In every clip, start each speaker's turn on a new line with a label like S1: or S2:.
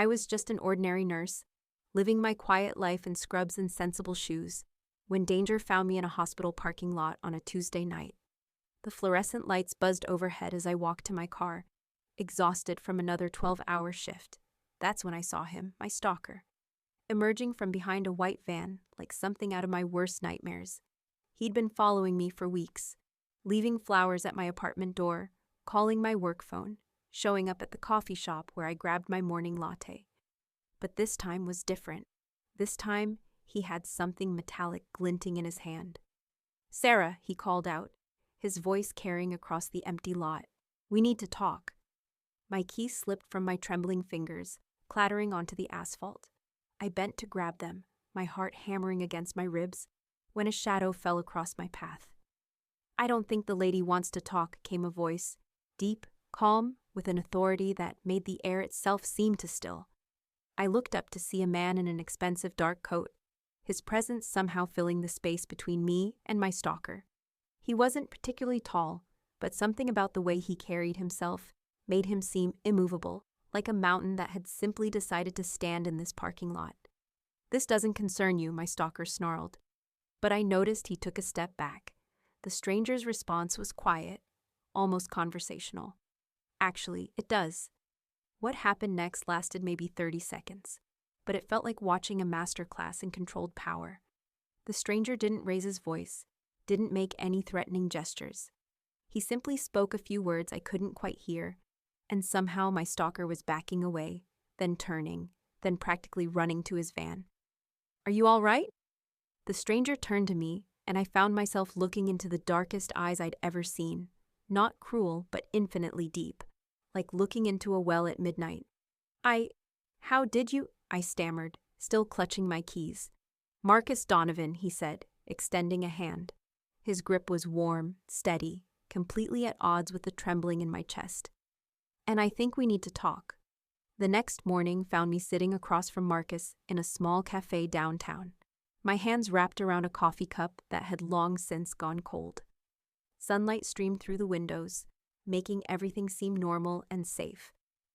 S1: I was just an ordinary nurse, living my quiet life in scrubs and sensible shoes, when danger found me in a hospital parking lot on a Tuesday night. The fluorescent lights buzzed overhead as I walked to my car, exhausted from another 12-hour shift. That's when I saw him, my stalker, emerging from behind a white van like something out of my worst nightmares. He'd been following me for weeks, leaving flowers at my apartment door, calling my work phone, showing up at the coffee shop where I grabbed my morning latte. But this time was different. This time, he had something metallic glinting in his hand. "Sarah," he called out, his voice carrying across the empty lot. "We need to talk." My keys slipped from my trembling fingers, clattering onto the asphalt. I bent to grab them, my heart hammering against my ribs, when a shadow fell across my path. "I don't think the lady wants to talk," came a voice, deep, calm, with an authority that made the air itself seem to still. I looked up to see a man in an expensive dark coat, his presence somehow filling the space between me and my stalker. He wasn't particularly tall, but something about the way he carried himself made him seem immovable, like a mountain that had simply decided to stand in this parking lot. "This doesn't concern you," my stalker snarled. But I noticed he took a step back. The stranger's response was quiet, almost conversational. "Actually, it does." What happened next lasted maybe 30 seconds, but it felt like watching a masterclass in controlled power. The stranger didn't raise his voice, didn't make any threatening gestures. He simply spoke a few words I couldn't quite hear, and somehow my stalker was backing away, then turning, then practically running to his van. "Are you all right?" The stranger turned to me, and I found myself looking into the darkest eyes I'd ever seen, not cruel, but infinitely deep, like looking into a well at midnight. How did you?" I stammered, still clutching my keys. "Marcus Donovan," he said, extending a hand. His grip was warm, steady, completely at odds with the trembling in my chest. "And I think we need to talk." The next morning found me sitting across from Marcus in a small cafe downtown, my hands wrapped around a coffee cup that had long since gone cold. Sunlight streamed through the windows, making everything seem normal and safe,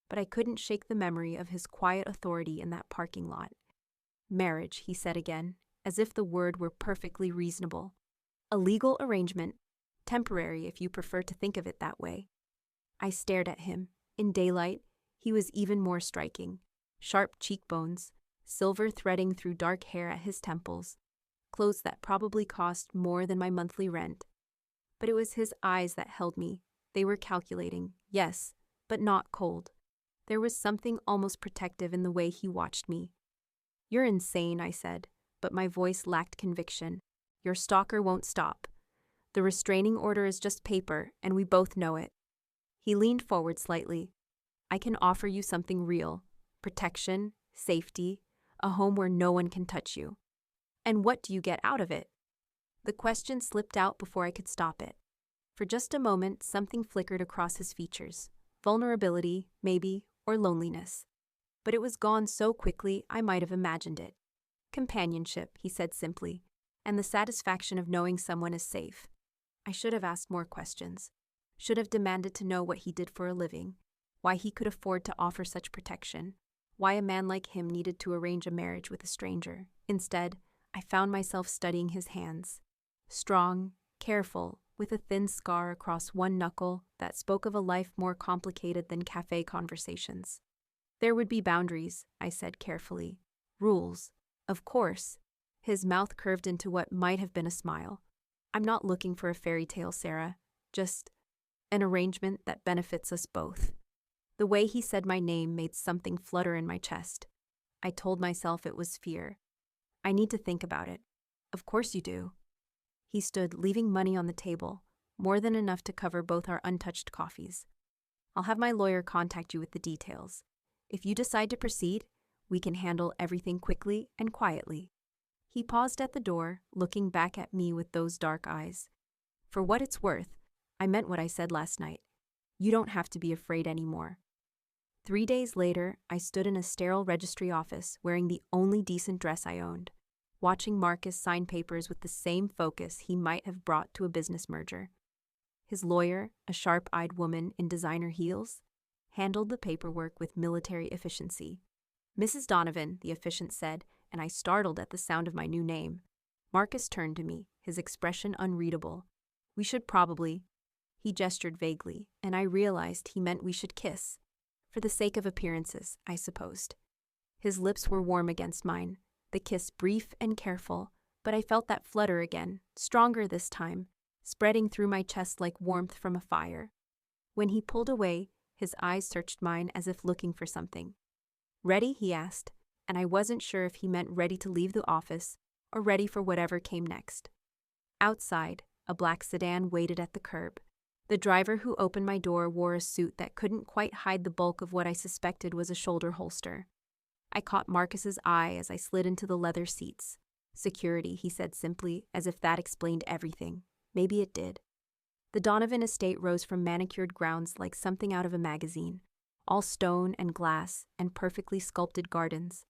S1: but I couldn't shake the memory of his quiet authority in that parking lot. "Marriage," he said again, as if the word were perfectly reasonable. "A legal arrangement, temporary if you prefer to think of it that way." I stared at him. In daylight, he was even more striking. Sharp cheekbones, silver threading through dark hair at his temples, clothes that probably cost more than my monthly rent. But it was his eyes that held me. They were calculating, yes, but not cold. There was something almost protective in the way he watched me. "You're insane," I said, but my voice lacked conviction. "Your stalker won't stop. The restraining order is just paper, and we both know it." He leaned forward slightly. "I can offer you something real. Protection, safety, a home where no one can touch you. And what do you get out of it?" The question slipped out before I could stop it. For just a moment, something flickered across his features. Vulnerability, maybe, or loneliness. But it was gone so quickly I might have imagined it. "Companionship," he said simply, "and the satisfaction of knowing someone is safe." I should have asked more questions. Should have demanded to know what he did for a living, why he could afford to offer such protection, why a man like him needed to arrange a marriage with a stranger. Instead, I found myself studying his hands. Strong, careful, with a thin scar across one knuckle that spoke of a life more complicated than cafe conversations. "There would be boundaries," I said carefully. "Rules. Of course." His mouth curved into what might have been a smile. "I'm not looking for a fairy tale, Sarah. Just an arrangement that benefits us both." The way he said my name made something flutter in my chest. I told myself it was fear. "I need to think about it." "Of course you do." He stood, leaving money on the table, more than enough to cover both our untouched coffees. "I'll have my lawyer contact you with the details. If you decide to proceed, we can handle everything quickly and quietly." He paused at the door, looking back at me with those dark eyes. "For what it's worth, I meant what I said last night. You don't have to be afraid anymore." 3 days later, I stood in a sterile registry office wearing the only decent dress I owned, watching Marcus sign papers with the same focus he might have brought to a business merger. His lawyer, a sharp-eyed woman in designer heels, handled the paperwork with military efficiency. Mrs. Donovan, the officiant said, and I startled at the sound of my new name. Marcus turned to me, his expression unreadable. We should probably. He gestured vaguely, and I realized he meant we should kiss. For the sake of appearances, I supposed. His lips were warm against mine, the kiss brief and careful, but I felt that flutter again, stronger this time, spreading through my chest like warmth from a fire. When he pulled away, his eyes searched mine as if looking for something. "Ready?" he asked, and I wasn't sure if he meant ready to leave the office or ready for whatever came next. Outside, a black sedan waited at the curb. The driver who opened my door wore a suit that couldn't quite hide the bulk of what I suspected was a shoulder holster. I caught Marcus's eye as I slid into the leather seats. "Security," he said simply, as if that explained everything. Maybe it did. The Donovan estate rose from manicured grounds like something out of a magazine, all stone and glass and perfectly sculpted gardens.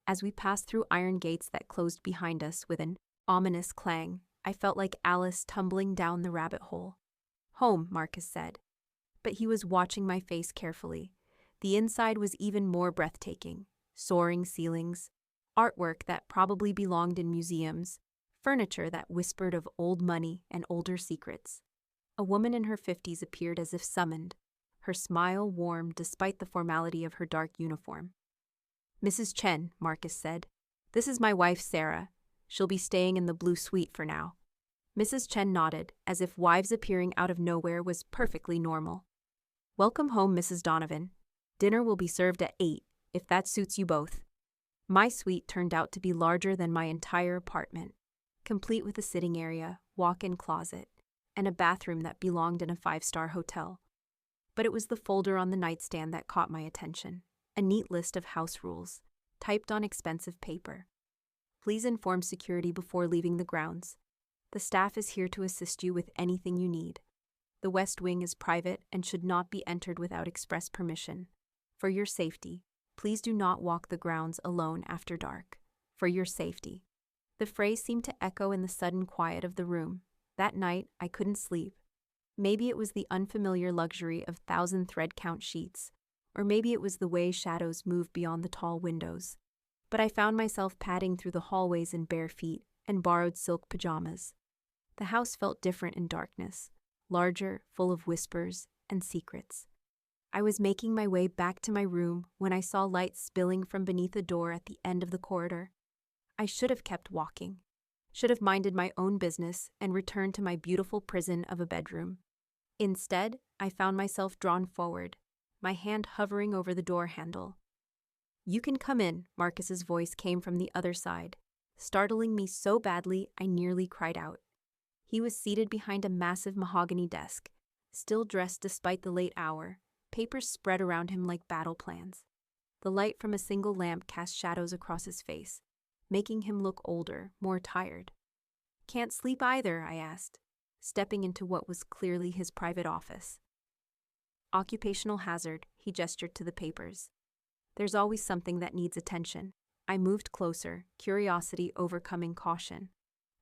S1: As we passed through iron gates that closed behind us with an ominous clang, I felt like Alice tumbling down the rabbit hole. "Home," Marcus said. But he was watching my face carefully. The inside was even more breathtaking. Soaring ceilings, artwork that probably belonged in museums, furniture that whispered of old money and older secrets. A woman in her 50s appeared as if summoned, her smile warm despite the formality of her dark uniform. "Mrs. Chen," Marcus said. "This is my wife, Sarah. She'll be staying in the blue suite for now." Mrs. Chen nodded, as if wives appearing out of nowhere was perfectly normal. "Welcome home, Mrs. Donovan. Dinner will be served at 8, if that suits you both." My suite turned out to be larger than my entire apartment, complete with a sitting area, walk-in closet, and a bathroom that belonged in a 5-star hotel. But it was the folder on the nightstand that caught my attention, a neat list of house rules, typed on expensive paper. "Please inform security before leaving the grounds. The staff is here to assist you with anything you need. The West Wing is private and should not be entered without express permission. For your safety, please do not walk the grounds alone after dark. For your safety." The phrase seemed to echo in the sudden quiet of the room. That night, I couldn't sleep. Maybe it was the unfamiliar luxury of 1,000 thread-count sheets, or maybe it was the way shadows moved beyond the tall windows. But I found myself padding through the hallways in bare feet and borrowed silk pajamas. The house felt different in darkness, larger, full of whispers and secrets. I was making my way back to my room when I saw light spilling from beneath a door at the end of the corridor. I should have kept walking, should have minded my own business and returned to my beautiful prison of a bedroom. Instead, I found myself drawn forward, my hand hovering over the door handle. "You can come in," Marcus's voice came from the other side, startling me so badly I nearly cried out. He was seated behind a massive mahogany desk, still dressed despite the late hour, papers spread around him like battle plans. The light from a single lamp cast shadows across his face, making him look older, more tired. "Can't sleep either?" I asked, stepping into what was clearly his private office. "Occupational hazard," he gestured to the papers. "There's always something that needs attention." I moved closer, curiosity overcoming caution.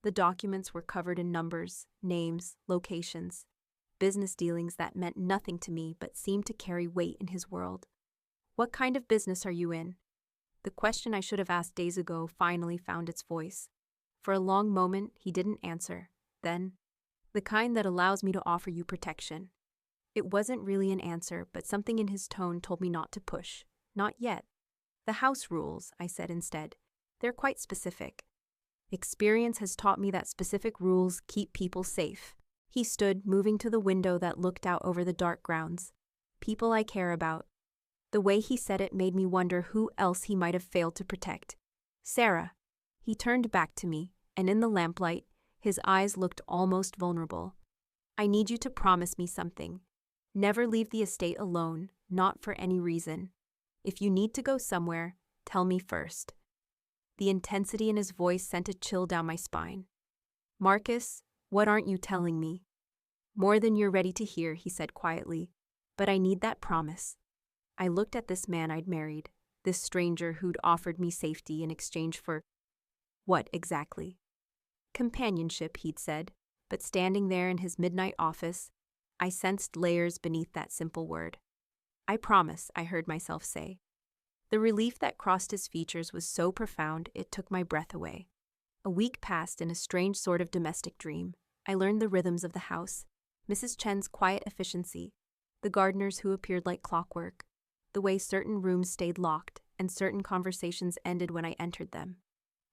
S1: The documents were covered in numbers, names, locations, business dealings that meant nothing to me but seemed to carry weight in his world. "What kind of business are you in?" The question I should have asked days ago finally found its voice. For a long moment, he didn't answer. Then, "The kind that allows me to offer you protection." It wasn't really an answer, but something in his tone told me not to push. Not yet. "The house rules," I said instead. "They're quite specific. Experience has taught me that specific rules keep people safe." He stood, moving to the window that looked out over the dark grounds. "People I care about." The way he said it made me wonder who else he might have failed to protect. "Sarah." He turned back to me, and in the lamplight, his eyes looked almost vulnerable. "I need you to promise me something. Never leave the estate alone, not for any reason. If you need to go somewhere, tell me first." The intensity in his voice sent a chill down my spine. "Marcus, what aren't you telling me?" "More than you're ready to hear," he said quietly. "But I need that promise." I looked at this man I'd married, this stranger who'd offered me safety in exchange for what exactly? Companionship, he'd said, but standing there in his midnight office, I sensed layers beneath that simple word. "I promise," I heard myself say. The relief that crossed his features was so profound it took my breath away. A week passed in a strange sort of domestic dream. I learned the rhythms of the house, Mrs. Chen's quiet efficiency, the gardeners who appeared like clockwork, the way certain rooms stayed locked and certain conversations ended when I entered them.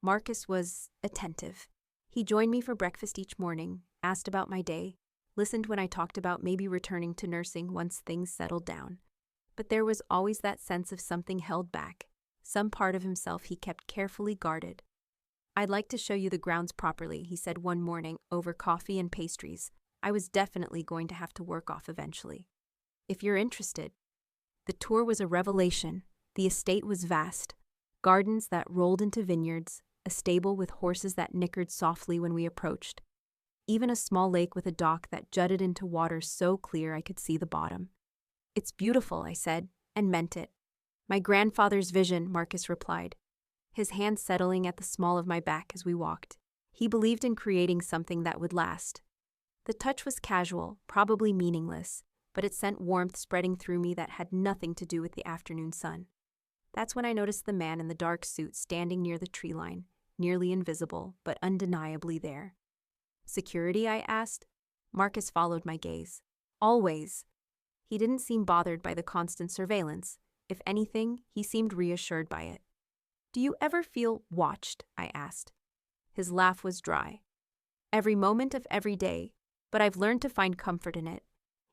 S1: Marcus was attentive. He joined me for breakfast each morning, asked about my day, listened when I talked about maybe returning to nursing once things settled down. But there was always that sense of something held back, some part of himself he kept carefully guarded. "I'd like to show you the grounds properly," he said one morning over coffee and pastries. I was definitely going to have to work off eventually. "If you're interested." The tour was a revelation. The estate was vast. Gardens that rolled into vineyards, a stable with horses that nickered softly when we approached. Even a small lake with a dock that jutted into water so clear I could see the bottom. "It's beautiful," I said, and meant it. "My grandfather's vision," Marcus replied, his hand settling at the small of my back as we walked. He believed in creating something that would last. The touch was casual, probably meaningless, but it sent warmth spreading through me that had nothing to do with the afternoon sun. That's when I noticed the man in the dark suit standing near the tree line, nearly invisible, but undeniably there. "Security?" I asked. Marcus followed my gaze. "Always." He didn't seem bothered by the constant surveillance. If anything, he seemed reassured by it. "Do you ever feel watched?" I asked. His laugh was dry. "Every moment of every day, but I've learned to find comfort in it.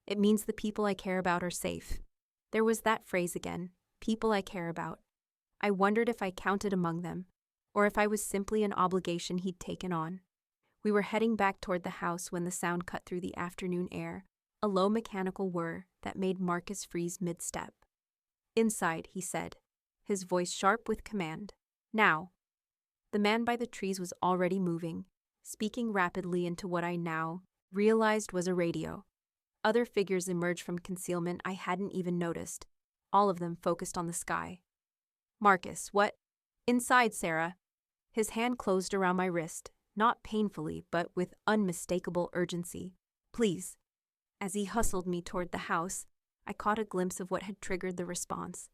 S1: It means the people I care about are safe." There was that phrase again, people I care about. I wondered if I counted among them, or if I was simply an obligation he'd taken on. We were heading back toward the house when the sound cut through the afternoon air, a low mechanical whir that made Marcus freeze mid-step. "Inside," he said, his voice sharp with command. "Now." The man by the trees was already moving, speaking rapidly into what I now realized was a radio. Other figures emerged from concealment I hadn't even noticed, all of them focused on the sky. "Marcus, what?" "Inside, Sarah." His hand closed around my wrist, not painfully, but with unmistakable urgency. "Please." As he hustled me toward the house, I caught a glimpse of what had triggered the response.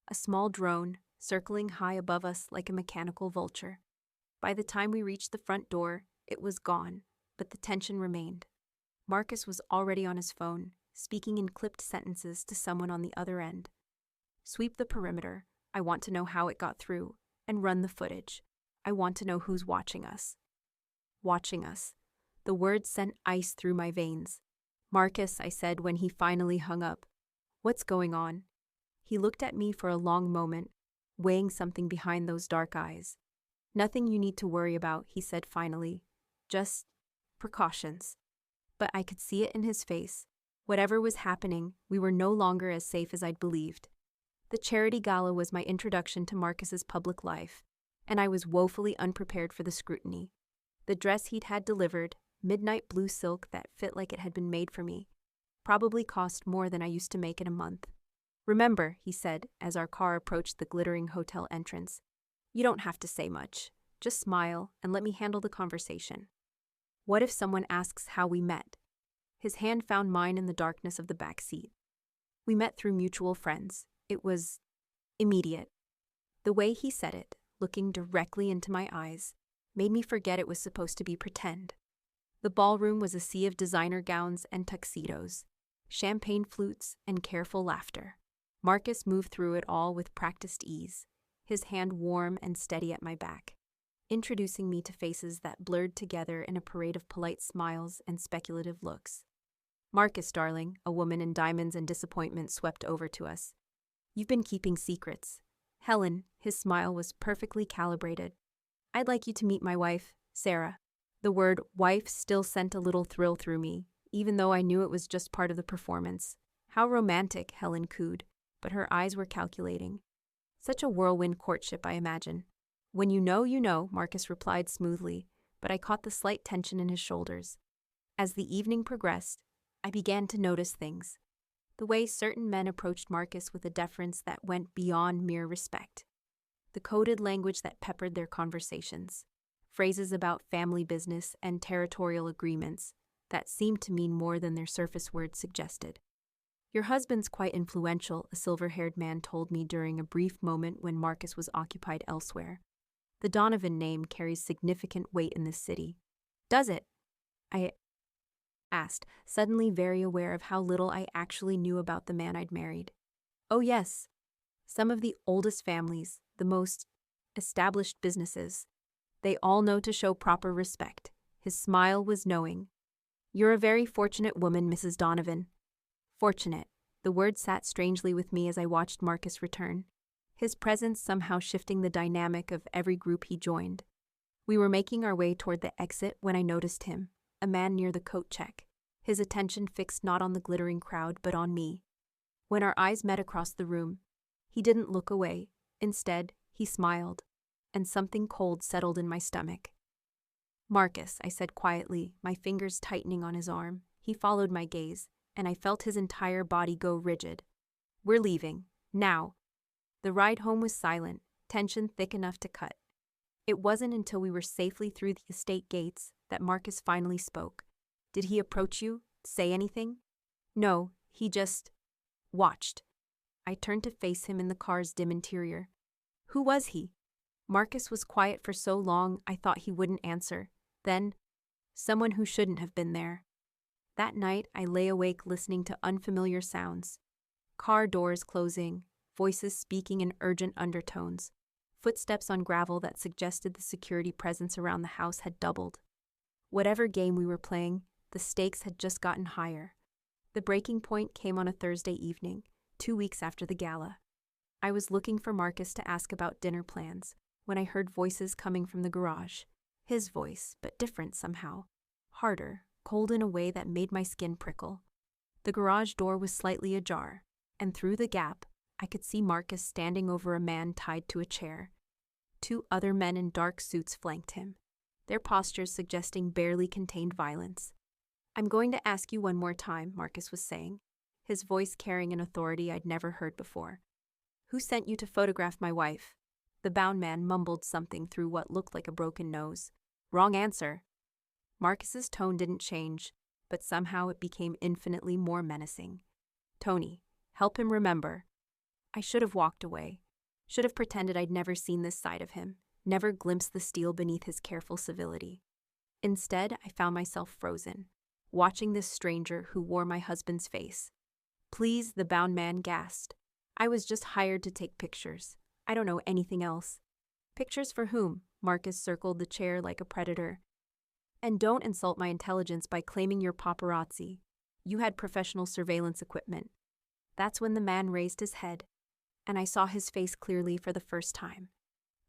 S1: A small drone, circling high above us like a mechanical vulture. By the time we reached the front door, it was gone, but the tension remained. Marcus was already on his phone, speaking in clipped sentences to someone on the other end. "Sweep the perimeter. I want to know how it got through. And run the footage. I want to know who's watching us." Watching us. The words sent ice through my veins. "Marcus," I said when he finally hung up. "What's going on?" He looked at me for a long moment, weighing something behind those dark eyes. "Nothing you need to worry about," he said finally. "Just precautions." But I could see it in his face. Whatever was happening, we were no longer as safe as I'd believed. The charity gala was my introduction to Marcus's public life, and I was woefully unprepared for the scrutiny. The dress he'd had delivered, midnight blue silk that fit like it had been made for me, probably cost more than I used to make in a month. "Remember," he said as our car approached the glittering hotel entrance, "you don't have to say much. Just smile and let me handle the conversation. What if someone asks how we met?" His hand found mine in the darkness of the back seat. "We met through mutual friends. It was immediate." The way he said it, looking directly into my eyes, made me forget it was supposed to be pretend. The ballroom was a sea of designer gowns and tuxedos, champagne flutes, and careful laughter. Marcus moved through it all with practiced ease, his hand warm and steady at my back, introducing me to faces that blurred together in a parade of polite smiles and speculative looks. "Marcus, darling," a woman in diamonds and disappointment swept over to us. "You've been keeping secrets." "Helen," his smile was perfectly calibrated. "I'd like you to meet my wife, Sarah." The word wife still sent a little thrill through me, even though I knew it was just part of the performance. "How romantic," Helen cooed, but her eyes were calculating. "Such a whirlwind courtship, I imagine." "When you know," Marcus replied smoothly, but I caught the slight tension in his shoulders. As the evening progressed, I began to notice things. The way certain men approached Marcus with a deference that went beyond mere respect. The coded language that peppered their conversations. Phrases about family business and territorial agreements that seemed to mean more than their surface words suggested. Your husband's quite influential, a silver-haired man told me during a brief moment when Marcus was occupied elsewhere. The Donovan name carries significant weight in this city. Does it? I asked, suddenly very aware of how little I actually knew about the man I'd married. Oh yes. Some of the oldest families, the most established businesses. They all know to show proper respect. His smile was knowing. You're a very fortunate woman, Mrs. Donovan. Fortunate. The word sat strangely with me as I watched Marcus return, his presence somehow shifting the dynamic of every group he joined. We were making our way toward the exit when I noticed him, a man near the coat check, his attention fixed not on the glittering crowd but on me. When our eyes met across the room, he didn't look away. Instead, he smiled, and something cold settled in my stomach. Marcus, I said quietly, my fingers tightening on his arm. He followed my gaze, and I felt his entire body go rigid. We're leaving. Now. The ride home was silent, tension thick enough to cut. It wasn't until we were safely through the estate gates that Marcus finally spoke. Did he approach you? Say anything? No, he just watched. I turned to face him in the car's dim interior. Who was he? Marcus was quiet for so long I thought he wouldn't answer. Then, someone who shouldn't have been there. That night, I lay awake listening to unfamiliar sounds. Car doors closing, voices speaking in urgent undertones, footsteps on gravel that suggested the security presence around the house had doubled. Whatever game we were playing, the stakes had just gotten higher. The breaking point came on a Thursday evening, 2 weeks after the gala. I was looking for Marcus to ask about dinner plans when I heard voices coming from the garage. His voice, but different somehow. Harder, cold in a way that made my skin prickle. The garage door was slightly ajar, and through the gap, I could see Marcus standing over a man tied to a chair. 2 other men in dark suits flanked him, their postures suggesting barely contained violence. I'm going to ask you one more time, Marcus was saying, his voice carrying an authority I'd never heard before. Who sent you to photograph my wife? The bound man mumbled something through what looked like a broken nose. Wrong answer. Marcus's tone didn't change, but somehow it became infinitely more menacing. Tony, help him remember. I should have walked away. Should have pretended I'd never seen this side of him, never glimpsed the steel beneath his careful civility. Instead, I found myself frozen, watching this stranger who wore my husband's face. Please, the bound man gasped. I was just hired to take pictures. I don't know anything else. Pictures for whom? Marcus circled the chair like a predator. And don't insult my intelligence by claiming you're paparazzi. You had professional surveillance equipment. That's when the man raised his head, and I saw his face clearly for the first time.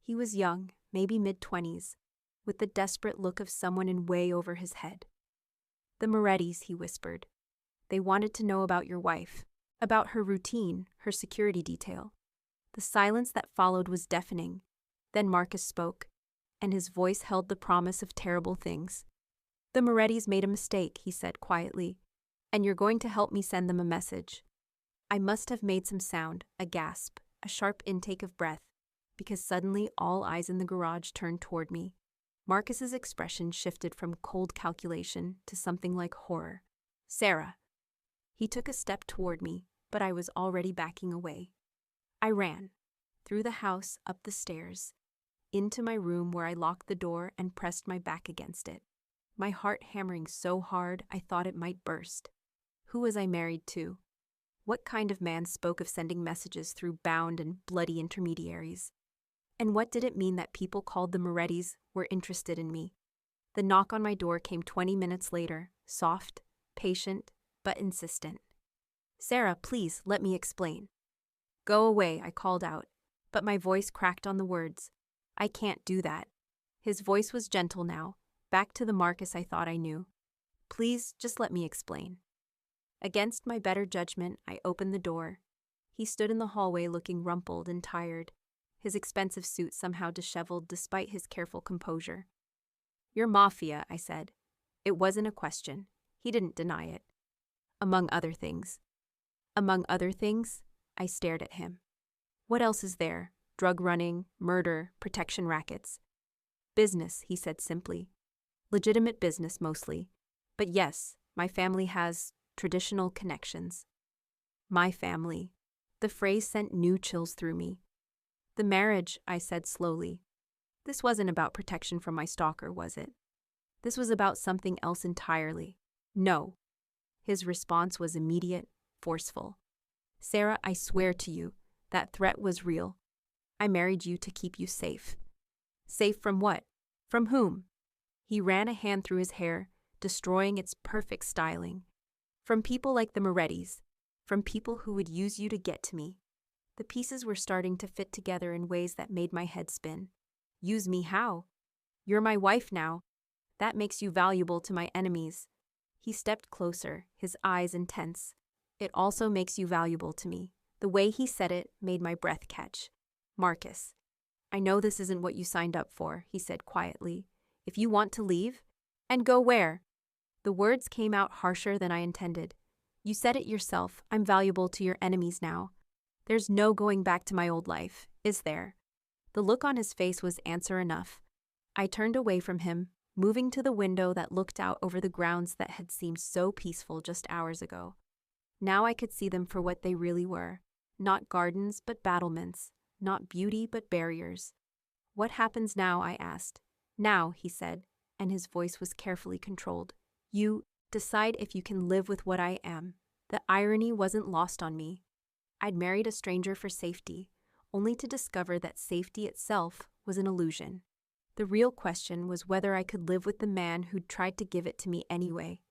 S1: He was young, maybe mid-20s, with the desperate look of someone in way over his head. The Morettis, he whispered. They wanted to know about your wife, about her routine, her security detail. The silence that followed was deafening. Then Marcus spoke, and his voice held the promise of terrible things. The Morettis made a mistake, he said quietly, and you're going to help me send them a message. I must have made some sound, a gasp, a sharp intake of breath, because suddenly all eyes in the garage turned toward me. Marcus's expression shifted from cold calculation to something like horror. Sarah. He took a step toward me, but I was already backing away. I ran, through the house, up the stairs, into my room where I locked the door and pressed my back against it, my heart hammering so hard I thought it might burst. Who was I married to? What kind of man spoke of sending messages through bound and bloody intermediaries? And what did it mean that people called the Morettis were interested in me? The knock on my door came 20 minutes later, soft, patient, but insistent. Sarah, please, let me explain. Go away, I called out, but my voice cracked on the words. I can't do that. His voice was gentle now, back to the Marcus I thought I knew. Please, just let me explain. Against my better judgment, I opened the door. He stood in the hallway looking rumpled and tired, his expensive suit somehow disheveled despite his careful composure. You're Mafia, I said. It wasn't a question. He didn't deny it. Among other things. Among other things, I stared at him. What else is there? Drug running, murder, protection rackets. Business, he said simply. Legitimate business mostly. But yes, my family has traditional connections. My family. The phrase sent new chills through me. The marriage, I said slowly. This wasn't about protection from my stalker, was it? This was about something else entirely. No. His response was immediate, forceful. Sarah, I swear to you, that threat was real. I married you to keep you safe. Safe from what? From whom? He ran a hand through his hair, destroying its perfect styling. From people like the Morettis. From people who would use you to get to me. The pieces were starting to fit together in ways that made my head spin. Use me how? You're my wife now. That makes you valuable to my enemies. He stepped closer, his eyes intense. It also makes you valuable to me. The way he said it made my breath catch. Marcus. I know this isn't what you signed up for, he said quietly. If you want to leave, and go where? The words came out harsher than I intended. You said it yourself, I'm valuable to your enemies now. There's no going back to my old life, is there? The look on his face was answer enough. I turned away from him, moving to the window that looked out over the grounds that had seemed so peaceful just hours ago. Now I could see them for what they really were. Not gardens, but battlements. Not beauty, but barriers. What happens now, I asked. Now, he said, and his voice was carefully controlled. You decide if you can live with what I am. The irony wasn't lost on me. I'd married a stranger for safety, only to discover that safety itself was an illusion. The real question was whether I could live with the man who'd tried to give it to me anyway.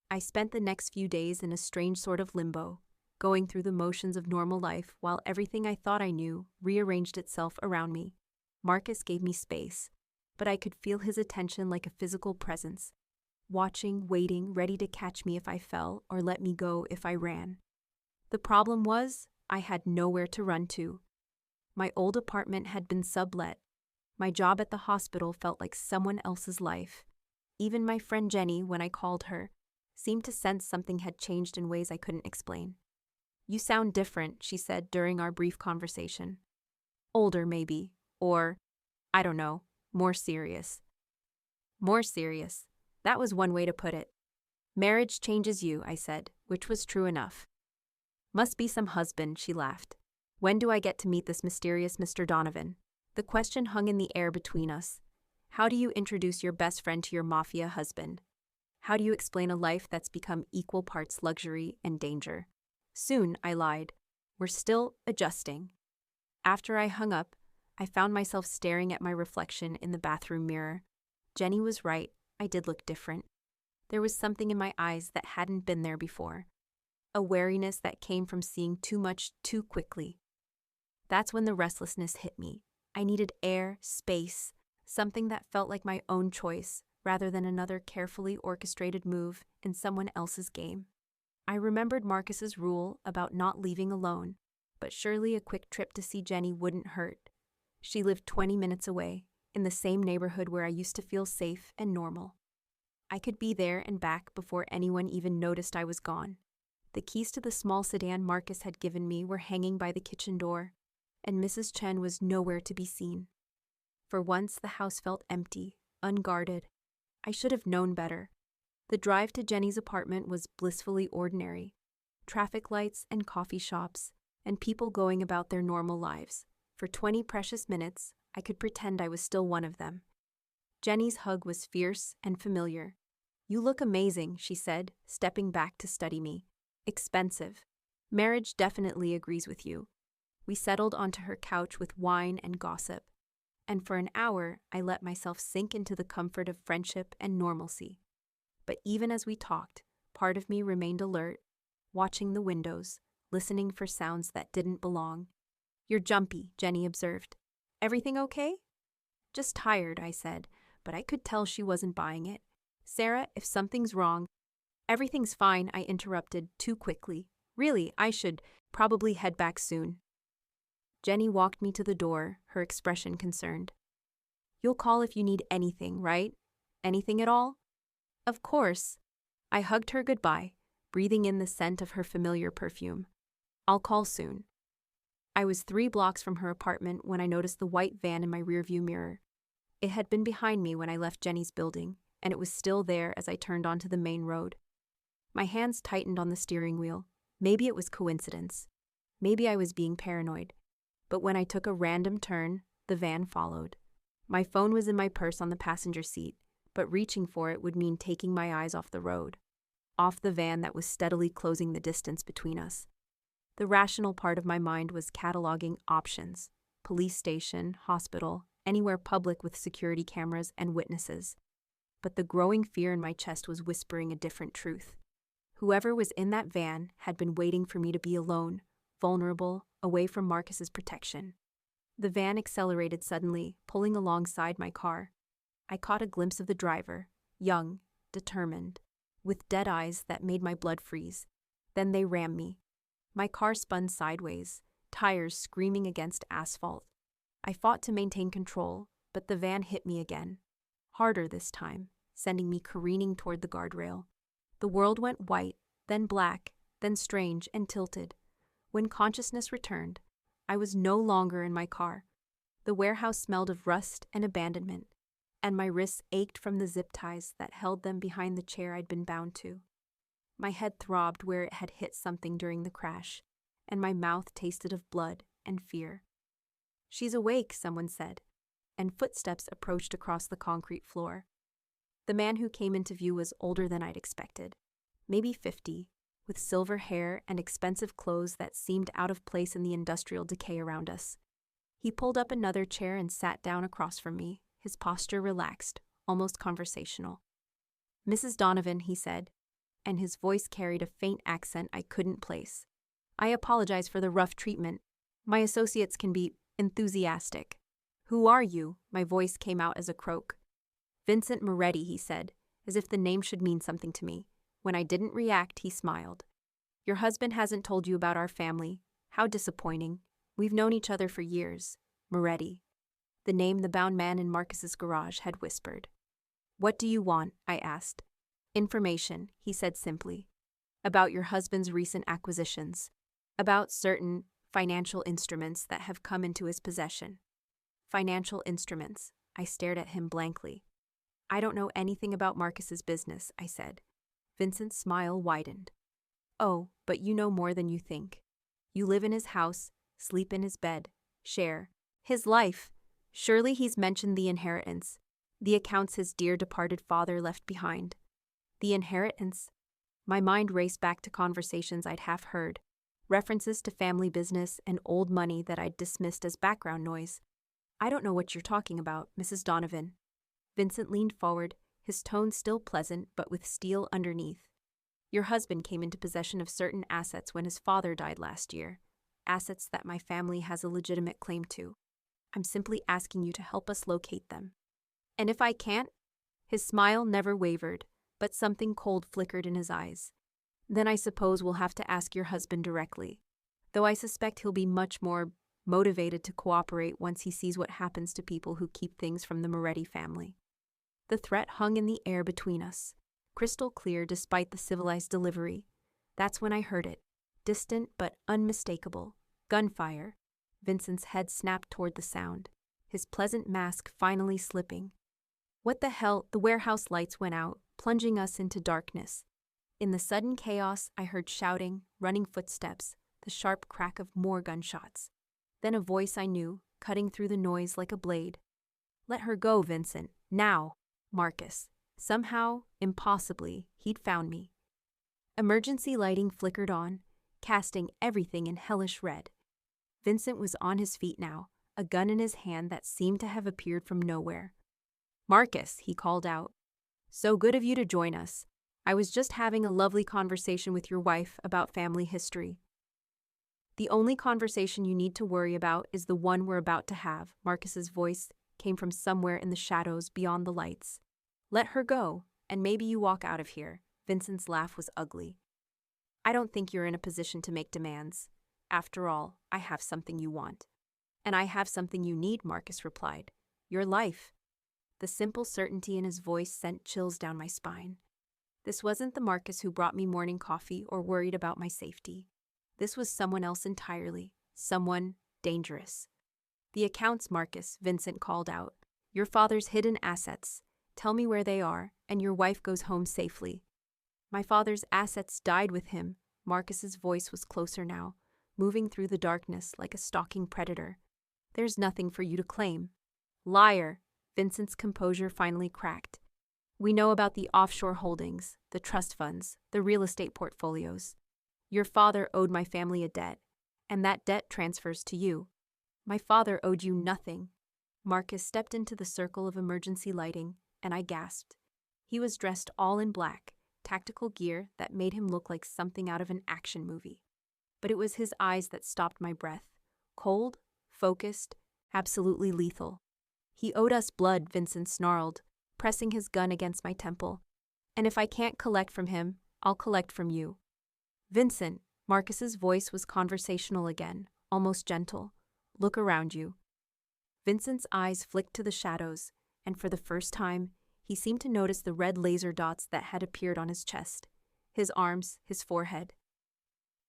S1: I spent the next few days in a strange sort of limbo, going through the motions of normal life while everything I thought I knew rearranged itself around me. Marcus gave me space, but I could feel his attention like a physical presence, watching, waiting, ready to catch me if I fell or let me go if I ran. The problem was, I had nowhere to run to. My old apartment had been sublet. My job at the hospital felt like someone else's life. Even my friend Jenny, when I called her, seemed to sense something had changed in ways I couldn't explain. You sound different, she said during our brief conversation. Older, maybe, or, I don't know, more serious. More serious. That was one way to put it. Marriage changes you, I said, which was true enough. Must be some husband, she laughed. When do I get to meet this mysterious Mr. Donovan? The question hung in the air between us. How do you introduce your best friend to your Mafia husband? How do you explain a life that's become equal parts luxury and danger? Soon, I lied. We're still adjusting. After I hung up, I found myself staring at my reflection in the bathroom mirror. Jenny was right. I did look different. There was something in my eyes that hadn't been there before. A wariness that came from seeing too much too quickly. That's when the restlessness hit me. I needed air, space, something that felt like my own choice, rather than another carefully orchestrated move in someone else's game. I remembered Marcus's rule about not leaving alone, but surely a quick trip to see Jenny wouldn't hurt. She lived 20 minutes away, in the same neighborhood where I used to feel safe and normal. I could be there and back before anyone even noticed I was gone. The keys to the small sedan Marcus had given me were hanging by the kitchen door, and Mrs. Chen was nowhere to be seen. For once, the house felt empty, unguarded. I should have known better. The drive to Jenny's apartment was blissfully ordinary. Traffic lights and coffee shops, and people going about their normal lives. For 20 precious minutes, I could pretend I was still one of them. Jenny's hug was fierce and familiar. You look amazing, she said, stepping back to study me. Expensive. Marriage definitely agrees with you. We settled onto her couch with wine and gossip, and for an hour I let myself sink into the comfort of friendship and normalcy. But even as we talked, part of me remained alert, watching the windows, listening for sounds that didn't belong. You're jumpy, Jenny observed. Everything okay? Just tired, I said, but I could tell she wasn't buying it. Sarah, if something's wrong. Everything's fine, I interrupted too quickly. Really, I should probably head back soon. Jenny walked me to the door, her expression concerned. You'll call if you need anything, right? Anything at all? Of course. I hugged her goodbye, breathing in the scent of her familiar perfume. I'll call soon. I was 3 blocks from her apartment when I noticed the white van in my rearview mirror. It had been behind me when I left Jenny's building, and it was still there as I turned onto the main road. My hands tightened on the steering wheel. Maybe it was coincidence. Maybe I was being paranoid. But when I took a random turn, the van followed. My phone was in my purse on the passenger seat, but reaching for it would mean taking my eyes off the road, off the van that was steadily closing the distance between us. The rational part of my mind was cataloging options: police station, hospital, anywhere public with security cameras and witnesses. But the growing fear in my chest was whispering a different truth. Whoever was in that van had been waiting for me to be alone, vulnerable, away from Marcus's protection. The van accelerated suddenly, pulling alongside my car. I caught a glimpse of the driver, young, determined, with dead eyes that made my blood freeze. Then they rammed me. My car spun sideways, tires screaming against asphalt. I fought to maintain control, but the van hit me again. Harder this time, sending me careening toward the guardrail. The world went white, then black, then strange and tilted. When consciousness returned, I was no longer in my car. The warehouse smelled of rust and abandonment, and my wrists ached from the zip ties that held them behind the chair I'd been bound to. My head throbbed where it had hit something during the crash, and my mouth tasted of blood and fear. "She's awake," someone said, and footsteps approached across the concrete floor. The man who came into view was older than I'd expected, maybe 50, with silver hair and expensive clothes that seemed out of place in the industrial decay around us. He pulled up another chair and sat down across from me, his posture relaxed, almost conversational. "Mrs. Donovan," he said, and his voice carried a faint accent I couldn't place. "I apologize for the rough treatment. My associates can be enthusiastic." "Who are you?" My voice came out as a croak. "Vincent Moretti," he said, as if the name should mean something to me. When I didn't react, he smiled. "Your husband hasn't told you about our family. How disappointing. We've known each other for years." Moretti, the name the bound man in Marcus's garage had whispered. "What do you want?" I asked. "Information," he said simply. "About your husband's recent acquisitions. About certain financial instruments that have come into his possession." "Financial instruments." I stared at him blankly. "I don't know anything about Marcus's business," I said. Vincent's smile widened. "Oh, but you know more than you think. You live in his house, sleep in his bed, share his life. Surely he's mentioned the inheritance, the accounts his dear departed father left behind." The inheritance? My mind raced back to conversations I'd half heard, references to family business and old money that I'd dismissed as background noise. "I don't know what you're talking about, Mrs. Donovan." Vincent leaned forward, his tone still pleasant but with steel underneath. "Your husband came into possession of certain assets when his father died last year, assets that my family has a legitimate claim to. I'm simply asking you to help us locate them." "And if I can't?" His smile never wavered, but something cold flickered in his eyes. "Then I suppose we'll have to ask your husband directly, though I suspect he'll be much more motivated to cooperate once he sees what happens to people who keep things from the Moretti family." The threat hung in the air between us, crystal clear despite the civilized delivery. That's when I heard it, distant but unmistakable. Gunfire. Vincent's head snapped toward the sound, his pleasant mask finally slipping. What the hell? The warehouse lights went out, plunging us into darkness. In the sudden chaos, I heard shouting, running footsteps, the sharp crack of more gunshots. Then a voice I knew, cutting through the noise like a blade. "Let her go, Vincent. Now." Marcus. Somehow, impossibly, he'd found me. Emergency lighting flickered on, casting everything in hellish red. Vincent was on his feet now, a gun in his hand that seemed to have appeared from nowhere. "Marcus," he called out. "So good of you to join us. I was just having a lovely conversation with your wife about family history." "The only conversation you need to worry about is the one we're about to have." Marcus's voice came from somewhere in the shadows beyond the lights. "Let her go, and maybe you walk out of here." Vincent's laugh was ugly. "I don't think you're in a position to make demands. After all, I have something you want." "And I have something you need," Marcus replied. "Your life." The simple certainty in his voice sent chills down my spine. This wasn't the Marcus who brought me morning coffee or worried about my safety. This was someone else entirely, someone dangerous. "The accounts, Marcus," Vincent called out. "Your father's hidden assets. Tell me where they are, and your wife goes home safely." "My father's assets died with him," Marcus's voice was closer now, moving through the darkness like a stalking predator. There's nothing for you to claim. Liar, Vincent's composure finally cracked. We know about the offshore holdings, the trust funds, the real estate portfolios. Your father owed my family a debt, and that debt transfers to you. My father owed you nothing. Marcus stepped into the circle of emergency lighting, and I gasped. He was dressed all in black, tactical gear that made him look like something out of an action movie. But it was his eyes that stopped my breath. Cold, focused, absolutely lethal. He owed us blood, Vincent snarled, pressing his gun against my temple. And if I can't collect from him, I'll collect from you. Vincent, Marcus's voice was conversational again, almost gentle. Look around you. Vincent's eyes flicked to the shadows, and for the first time, he seemed to notice the red laser dots that had appeared on his chest, his arms, his forehead.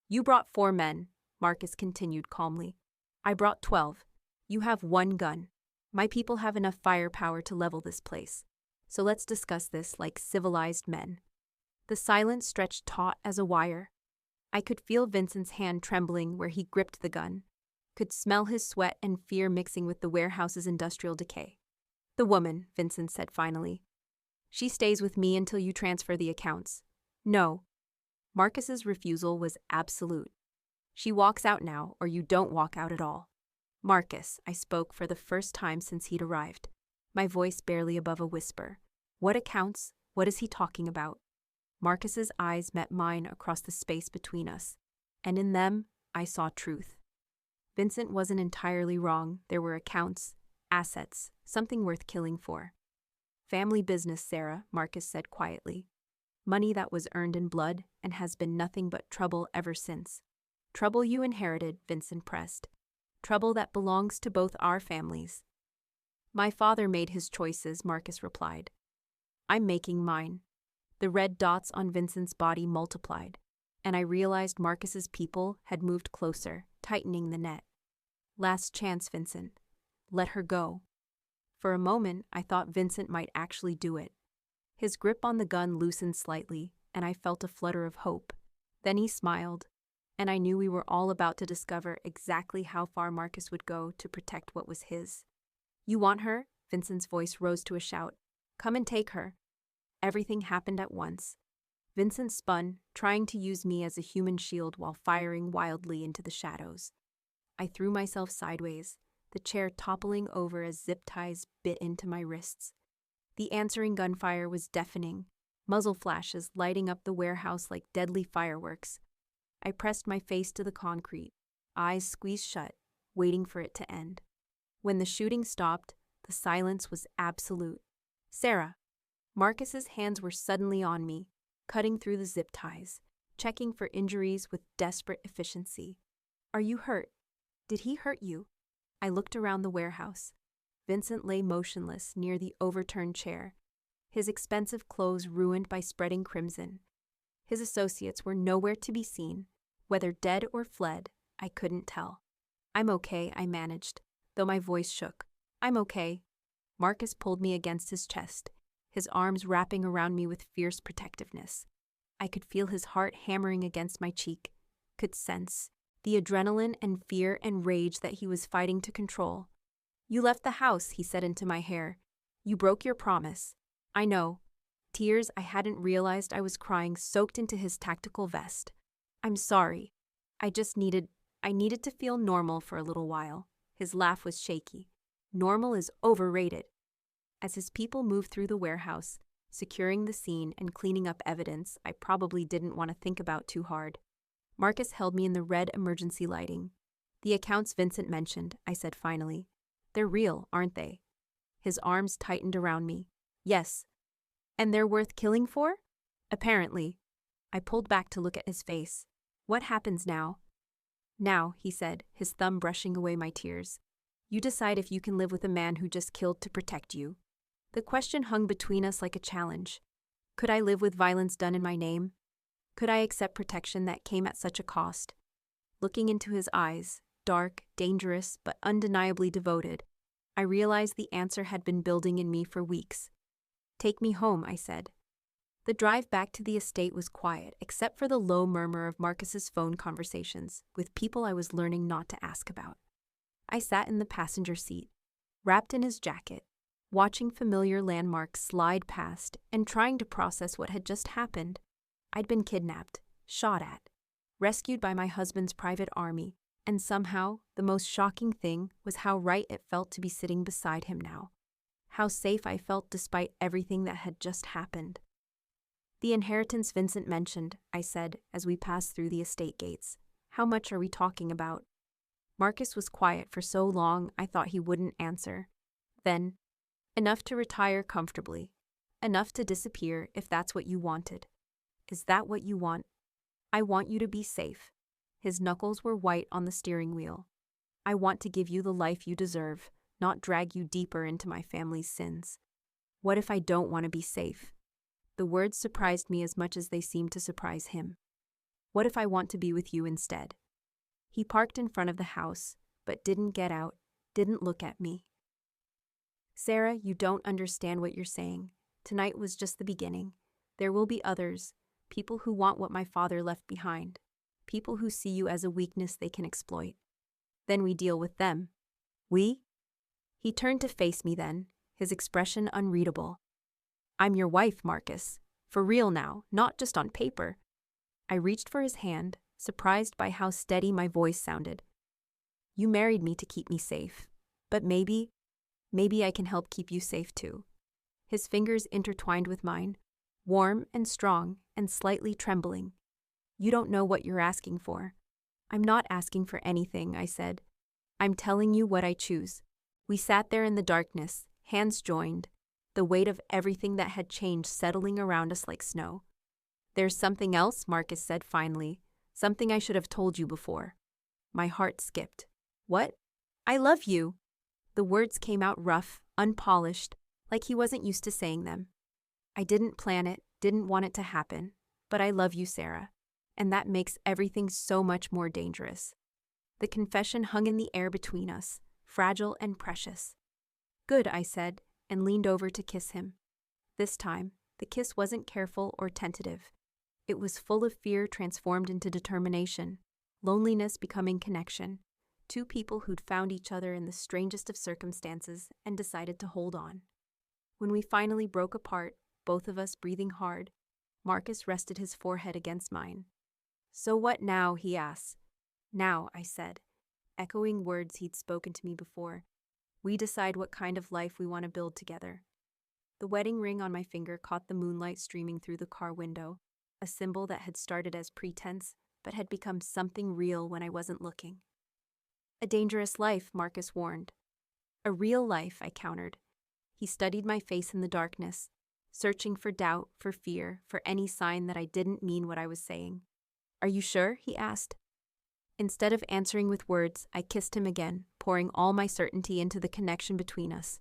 S1: You brought 4 men, Marcus continued calmly. I brought 12. You have 1 gun. My people have enough firepower to level this place. So let's discuss this like civilized men. The silence stretched taut as a wire. I could feel Vincent's hand trembling where he gripped the gun, could smell his sweat and fear mixing with the warehouse's industrial decay. The woman, Vincent said finally. She stays with me until you transfer the accounts. No. Marcus's refusal was absolute. She walks out now, or you don't walk out at all. Marcus, I spoke for the first time since he'd arrived, my voice barely above a whisper. What accounts? What is he talking about? Marcus's eyes met mine across the space between us, and in them, I saw truth. Vincent wasn't entirely wrong. There were accounts, assets, something worth killing for. Family business, Sarah, Marcus said quietly. Money that was earned in blood and has been nothing but trouble ever since. Trouble you inherited, Vincent pressed. Trouble that belongs to both our families. My father made his choices, Marcus replied. I'm making mine. The red dots on Vincent's body multiplied, and I realized Marcus's people had moved closer, tightening the net. Last chance, Vincent. Let her go. For a moment, I thought Vincent might actually do it. His grip on the gun loosened slightly, and I felt a flutter of hope. Then he smiled, and I knew we were all about to discover exactly how far Marcus would go to protect what was his. You want her? Vincent's voice rose to a shout. Come and take her. Everything happened at once. Vincent spun, trying to use me as a human shield while firing wildly into the shadows. I threw myself sideways, the chair toppling over as zip ties bit into my wrists. The answering gunfire was deafening, muzzle flashes lighting up the warehouse like deadly fireworks. I pressed my face to the concrete, eyes squeezed shut, waiting for it to end. When the shooting stopped, the silence was absolute. Sarah. Marcus's hands were suddenly on me, cutting through the zip ties, checking for injuries with desperate efficiency. Are you hurt? Did he hurt you? I looked around the warehouse. Vincent lay motionless near the overturned chair, his expensive clothes ruined by spreading crimson. His associates were nowhere to be seen. Whether dead or fled, I couldn't tell. I'm okay, I managed, though my voice shook. I'm okay. Marcus pulled me against his chest, his arms wrapping around me with fierce protectiveness. I could feel his heart hammering against my cheek, could sense the adrenaline and fear and rage that he was fighting to control. You left the house, he said into my hair. You broke your promise. I know. Tears I hadn't realized I was crying soaked into his tactical vest. I'm sorry. I needed to feel normal for a little while. His laugh was shaky. Normal is overrated. As his people moved through the warehouse, securing the scene and cleaning up evidence I probably didn't want to think about too hard, Marcus held me in the red emergency lighting. The accounts Vincent mentioned, I said finally. They're real, aren't they? His arms tightened around me. Yes. And they're worth killing for? Apparently. I pulled back to look at his face. What happens now? Now, he said, his thumb brushing away my tears. You decide if you can live with a man who just killed to protect you. The question hung between us like a challenge. Could I live with violence done in my name? Could I accept protection that came at such a cost? Looking into his eyes, dark, dangerous, but undeniably devoted, I realized the answer had been building in me for weeks. Take me home, I said. The drive back to the estate was quiet, except for the low murmur of Marcus's phone conversations with people I was learning not to ask about. I sat in the passenger seat, wrapped in his jacket, watching familiar landmarks slide past and trying to process what had just happened. I'd been kidnapped, shot at, rescued by my husband's private army, and somehow, the most shocking thing was how right it felt to be sitting beside him now. How safe I felt despite everything that had just happened. "The inheritance Vincent mentioned," I said as we passed through the estate gates. "How much are we talking about?" Marcus was quiet for so long I thought he wouldn't answer. Then, "Enough to retire comfortably. Enough to disappear if that's what you wanted." "Is that what you want?" "I want you to be safe." His knuckles were white on the steering wheel. "I want to give you the life you deserve, not drag you deeper into my family's sins." "What if I don't want to be safe?" The words surprised me as much as they seemed to surprise him. "What if I want to be with you instead?" He parked in front of the house, but didn't get out, didn't look at me. "Sarah, you don't understand what you're saying. Tonight was just the beginning. There will be others, people who want what my father left behind, people who see you as a weakness they can exploit. Then we deal with them." "We?" He turned to face me then, his expression unreadable. "I'm your wife, Marcus. For real now, not just on paper." I reached for his hand, surprised by how steady my voice sounded. "You married me to keep me safe. But maybe I can help keep you safe too." His fingers intertwined with mine, warm and strong and slightly trembling. "You don't know what you're asking for." "I'm not asking for anything," I said. "I'm telling you what I choose." We sat there in the darkness, hands joined, the weight of everything that had changed settling around us like snow. "There's something else," Marcus said finally. "Something I should have told you before." My heart skipped. "What?" "I love you." The words came out rough, unpolished, like he wasn't used to saying them. "I didn't plan it, didn't want it to happen, but I love you, Sarah, and that makes everything so much more dangerous." The confession hung in the air between us, fragile and precious. "Good," I said, and leaned over to kiss him. This time, the kiss wasn't careful or tentative. It was full of fear transformed into determination, loneliness becoming connection, two people who'd found each other in the strangest of circumstances and decided to hold on. When we finally broke apart, both of us breathing hard, Marcus rested his forehead against mine. "So what now?" he asked. "Now," I said, echoing words he'd spoken to me before. "We decide what kind of life we want to build together." The wedding ring on my finger caught the moonlight streaming through the car window, a symbol that had started as pretense but had become something real when I wasn't looking. "A dangerous life," Marcus warned. "A real life," I countered. He studied my face in the darkness, searching for doubt, for fear, for any sign that I didn't mean what I was saying. "Are you sure?" he asked. Instead of answering with words, I kissed him again, pouring all my certainty into the connection between us.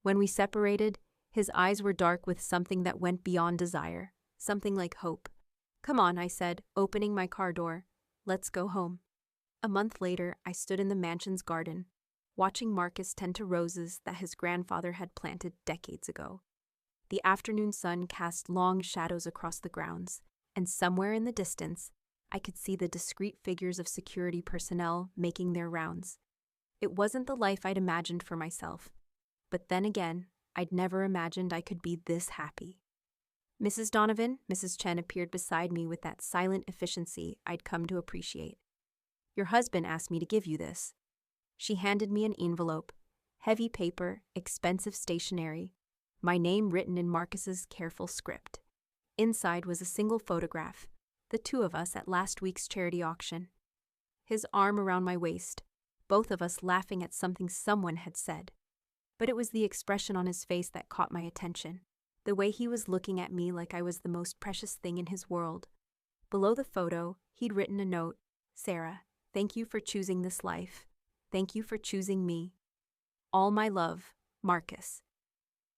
S1: When we separated, his eyes were dark with something that went beyond desire, something like hope. "Come on," I said, opening my car door. "Let's go home." A month later, I stood in the mansion's garden, watching Marcus tend to roses that his grandfather had planted decades ago. The afternoon sun cast long shadows across the grounds, and somewhere in the distance, I could see the discreet figures of security personnel making their rounds. It wasn't the life I'd imagined for myself, but then again, I'd never imagined I could be this happy. "Mrs. Donovan," Mrs. Chen appeared beside me with that silent efficiency I'd come to appreciate. "Your husband asked me to give you this." She handed me an envelope, heavy paper, expensive stationery, my name written in Marcus's careful script. Inside was a single photograph, the two of us at last week's charity auction. His arm around my waist, both of us laughing at something someone had said. But it was the expression on his face that caught my attention, the way he was looking at me like I was the most precious thing in his world. Below the photo, he'd written a note, "Sarah, thank you for choosing this life. Thank you for choosing me. All my love, Marcus."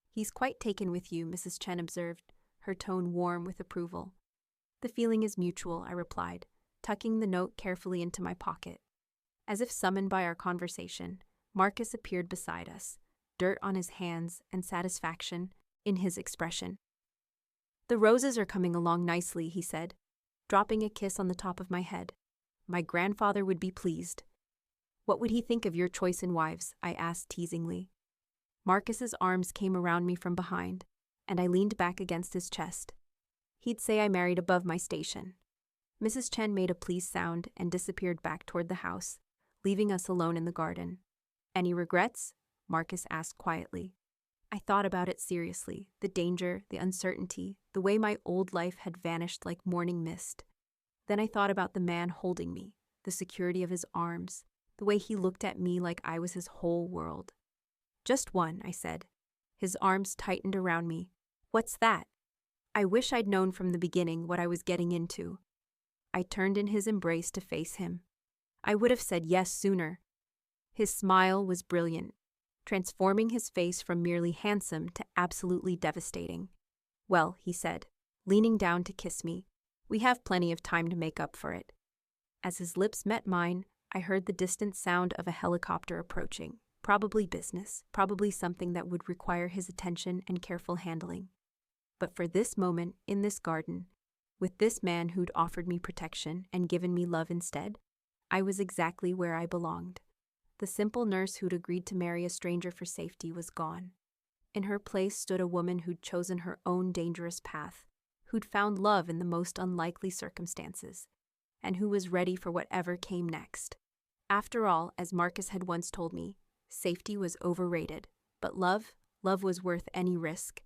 S1: "He's quite taken with you," Mrs. Chen observed, her tone warm with approval. "The feeling is mutual," I replied, tucking the note carefully into my pocket. As if summoned by our conversation, Marcus appeared beside us, dirt on his hands and satisfaction in his expression. "The roses are coming along nicely," he said, dropping a kiss on the top of my head. "My grandfather would be pleased." "What would he think of your choice in wives?" I asked teasingly. Marcus's arms came around me from behind, and I leaned back against his chest. "He'd say I married above my station." Mrs. Chen made a pleased sound and disappeared back toward the house, leaving us alone in the garden. "Any regrets?" Marcus asked quietly. I thought about it seriously, the danger, the uncertainty, the way my old life had vanished like morning mist. Then I thought about the man holding me, the security of his arms, the way he looked at me like I was his whole world. "Just one," I said. His arms tightened around me. "What's that?" I wish I'd known from the beginning what I was getting into. I turned in his embrace to face him. I would have said yes sooner. His smile was brilliant, transforming his face from merely handsome to absolutely devastating. "Well," he said, leaning down to kiss me, "we have plenty of time to make up for it." As his lips met mine, I heard the distant sound of a helicopter approaching. Probably business, probably something that would require his attention and careful handling. But for this moment, in this garden, with this man who'd offered me protection and given me love instead, I was exactly where I belonged. The simple nurse who'd agreed to marry a stranger for safety was gone. In her place stood a woman who'd chosen her own dangerous path, who'd found love in the most unlikely circumstances, and who was ready for whatever came next. After all, as Marcus had once told me, safety was overrated, but love was worth any risk.